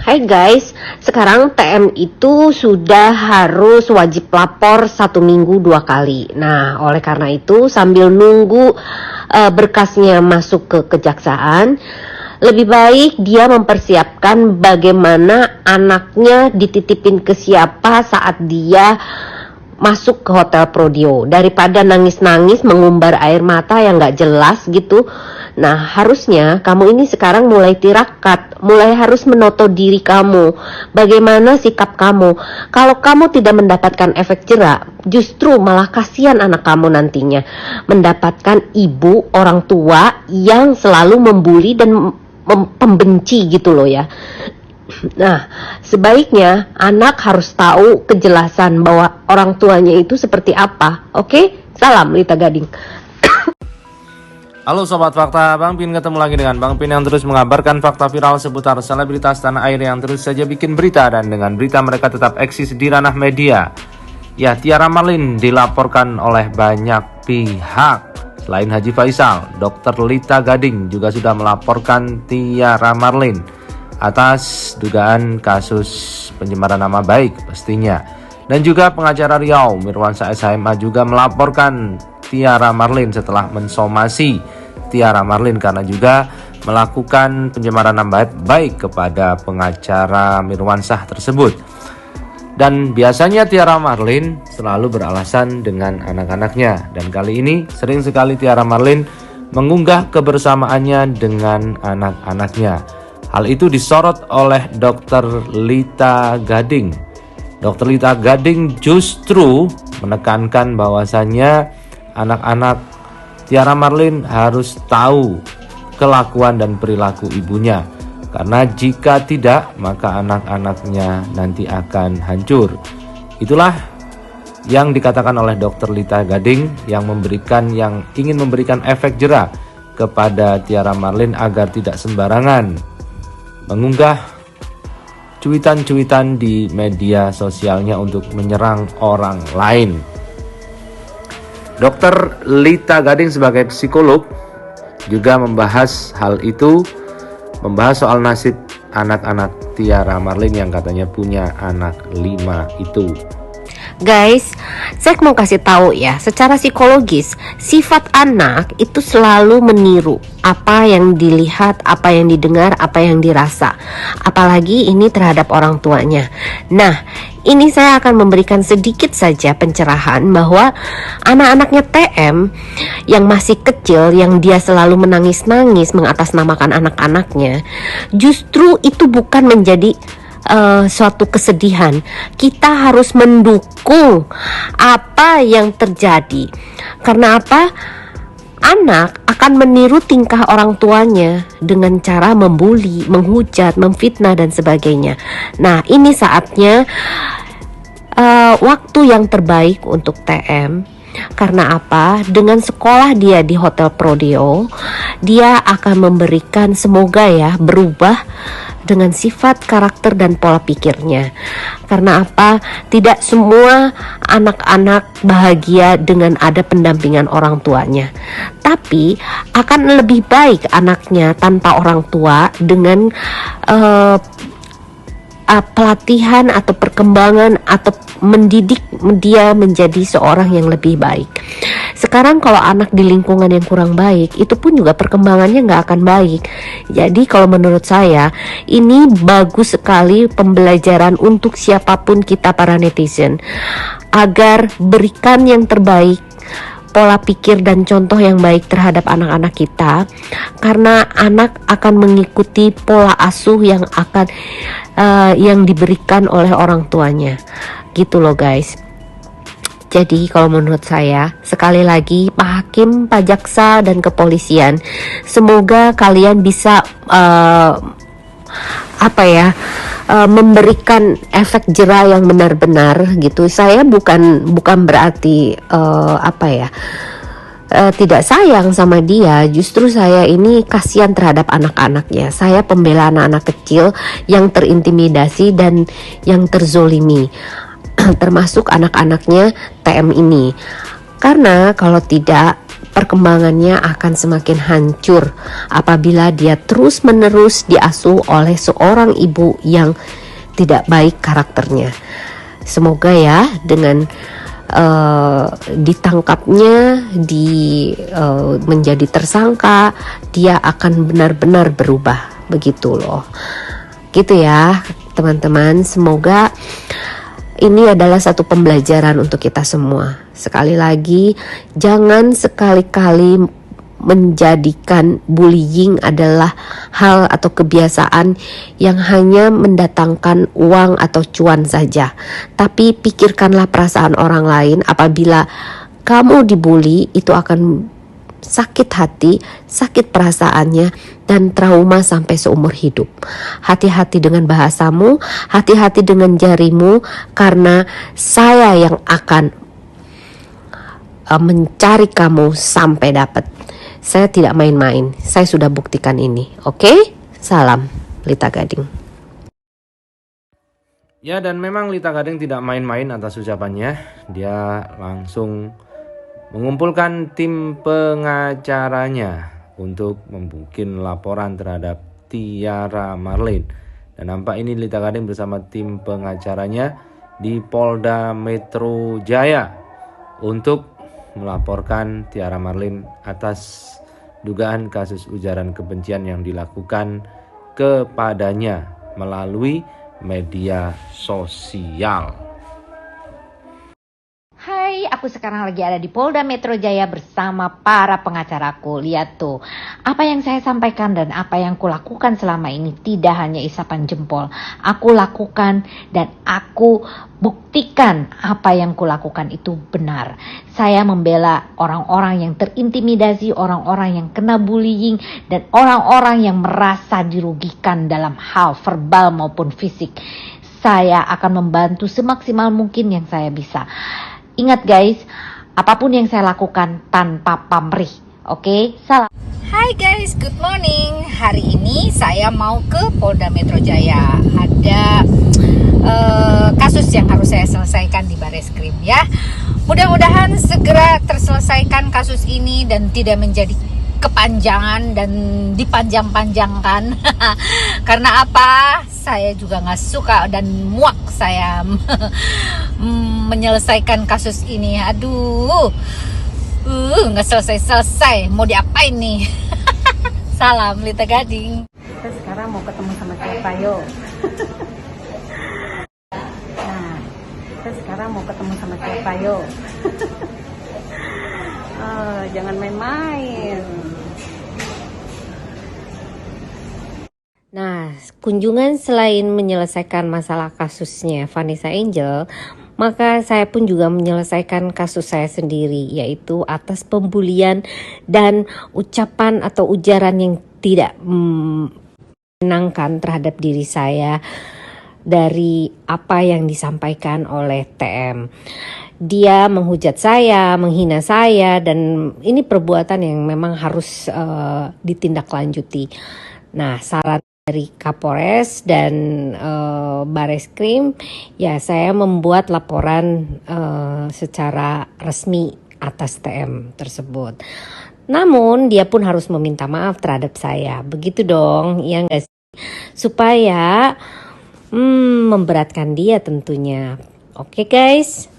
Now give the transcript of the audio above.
Hai guys, sekarang TM itu sudah harus wajib lapor 1 minggu 2 kali. Nah, oleh karena itu sambil nunggu berkasnya masuk ke kejaksaan, lebih baik dia mempersiapkan bagaimana anaknya dititipin ke siapa saat dia masuk ke Hotel Prodeo, daripada nangis-nangis mengumbar air mata yang gak jelas gitu. Nah, harusnya kamu ini sekarang mulai tirakat, mulai harus menoto diri kamu. Bagaimana sikap kamu? Kalau kamu tidak mendapatkan efek jera, justru malah kasihan anak kamu nantinya mendapatkan ibu orang tua yang selalu membuli dan pembenci gitu loh ya. Nah, sebaiknya anak harus tahu kejelasan bahwa orang tuanya itu seperti apa. Oke? Salam Lita Gading. Halo Sobat Fakta, Bang Pin ketemu lagi dengan Bang Pin yang terus mengabarkan fakta viral seputar selebritas tanah air yang terus saja bikin berita, dan dengan berita mereka tetap eksis di ranah media. Ya, Tiara Marlin dilaporkan oleh banyak pihak. Selain Haji Faisal, Dr. Lita Gading juga sudah melaporkan Tiara Marlin atas dugaan kasus pencemaran nama baik pastinya. Dan juga pengacara Riau, Mirwansyah SHMA juga melaporkan Tiara Marlin setelah mensomasi Tiara Marlin karena juga melakukan pencemaran nama baik kepada pengacara Mirwansyah tersebut. Dan biasanya Tiara Marlin selalu beralasan dengan anak-anaknya, dan kali ini sering sekali Tiara Marlin mengunggah kebersamaannya dengan anak-anaknya. Hal itu disorot oleh Dr. Lita Gading. Dr. Lita Gading justru menekankan bahwasannya anak-anak Tiara Marlin harus tahu kelakuan dan perilaku ibunya, karena jika tidak maka anak-anaknya nanti akan hancur. Itulah yang dikatakan oleh Dr. Lita Gading yang ingin memberikan efek jera kepada Tiara Marlin agar tidak sembarangan mengunggah cuitan-cuitan di media sosialnya untuk menyerang orang lain. Dr. Lita Gading sebagai psikolog juga membahas hal itu, membahas soal nasib anak-anak Tiara Marlin yang katanya punya anak 5 itu. Guys, saya mau kasih tahu ya, secara psikologis sifat anak itu selalu meniru apa yang dilihat, apa yang didengar, apa yang dirasa, apalagi ini terhadap orang tuanya. Nah, ini saya akan memberikan sedikit saja pencerahan bahwa anak-anaknya TM yang masih kecil, yang dia selalu menangis-nangis mengatasnamakan anak-anaknya, justru itu bukan menjadi suatu kesedihan. Kita harus mendukung apa yang terjadi. Karena apa? Anak akan meniru tingkah orang tuanya dengan cara membuli, menghujat, memfitnah dan sebagainya. Nah, ini saatnya waktu yang terbaik untuk TM. Karena apa? Dengan sekolah dia di Hotel Prodeo, dia akan memberikan, semoga ya, berubah dengan sifat, karakter, dan pola pikirnya. Karena apa? Tidak semua anak-anak bahagia dengan ada pendampingan orang tuanya. Tapi akan lebih baik anaknya tanpa orang tua dengan pelatihan atau perkembangan atau mendidik dia menjadi seorang yang lebih baik. Sekarang kalau anak di lingkungan yang kurang baik, itu pun juga perkembangannya nggak akan baik. Jadi kalau menurut saya ini bagus sekali pembelajaran untuk siapapun kita para netizen, agar berikan yang terbaik, pola pikir dan contoh yang baik terhadap anak-anak kita, karena anak akan mengikuti pola asuh yang diberikan oleh orang tuanya, gitu loh guys. Jadi kalau menurut saya, sekali lagi Pak Hakim, Pak Jaksa, dan kepolisian, semoga kalian bisa memberikan efek jera yang benar-benar gitu. Saya bukan berarti tidak sayang sama dia. Justru saya ini kasihan terhadap anak-anaknya. Saya pembela anak-anak kecil yang terintimidasi dan yang terzolimi, termasuk anak-anaknya TM ini. Karena kalau tidak, perkembangannya akan semakin hancur apabila dia terus-menerus diasuh oleh seorang ibu yang tidak baik karakternya. Semoga ya dengan ditangkapnya, menjadi tersangka, dia akan benar-benar berubah, begitu loh. Gitu ya teman-teman, semoga ini adalah satu pembelajaran untuk kita semua. Sekali lagi, jangan sekali-kali menjadikan bullying adalah hal atau kebiasaan yang hanya mendatangkan uang atau cuan saja. Tapi pikirkanlah perasaan orang lain. Apabila kamu dibully, itu akan sakit hati, sakit perasaannya, dan trauma sampai seumur hidup. Hati-hati dengan bahasamu, hati-hati dengan jarimu, karena saya yang akan mencari kamu sampai dapat. Saya tidak main-main, saya sudah buktikan ini. Oke? Salam, Lita Gading. Ya, dan memang Lita Gading tidak main-main atas ucapannya. Dia langsung mengumpulkan tim pengacaranya untuk membuat laporan terhadap Tiara Marlin. Dan nampak ini Lita Gading bersama tim pengacaranya di Polda Metro Jaya untuk melaporkan Tiara Marlin atas dugaan kasus ujaran kebencian yang dilakukan kepadanya melalui media sosial. Hai, aku sekarang lagi ada di Polda Metro Jaya bersama para pengacaraku. Lihat tuh, apa yang saya sampaikan dan apa yang kulakukan selama ini tidak hanya isapan jempol. Aku lakukan dan aku buktikan apa yang kulakukan itu benar. Saya membela orang-orang yang terintimidasi, orang-orang yang kena bullying, dan orang-orang yang merasa dirugikan dalam hal verbal maupun fisik. Saya akan membantu semaksimal mungkin yang saya bisa. Ingat guys, apapun yang saya lakukan tanpa pamrih. Oke, salam. Hai guys, good morning. Hari ini saya mau ke Polda Metro Jaya. Ada kasus yang harus saya selesaikan di Bareskrim ya. Mudah-mudahan segera terselesaikan kasus ini dan tidak menjadi kepanjangan dan dipanjang-panjangkan. Karena apa? Saya juga nggak suka dan muak saya menyelesaikan kasus ini. Aduh, nggak selesai-selesai. Mau diapain nih? Salam, Lita Gading. Kita sekarang mau ketemu sama siapa, yo? Nah, kita sekarang mau ketemu sama siapa, yo? Jangan main-main. Nah, kunjungan selain menyelesaikan masalah kasusnya Vanessa Angel, maka saya pun juga menyelesaikan kasus saya sendiri, yaitu atas pembulian dan ucapan atau ujaran yang tidak menyenangkan terhadap diri saya dari apa yang disampaikan oleh TM. Dia menghujat saya, menghina saya, dan ini perbuatan yang memang harus ditindaklanjuti. Nah, saran dari Kapolres dan Bareskrim, ya saya membuat laporan secara resmi atas TM tersebut. Namun dia pun harus meminta maaf terhadap saya, begitu dong, ya nggak sih? Supaya memberatkan dia tentunya. Oke guys.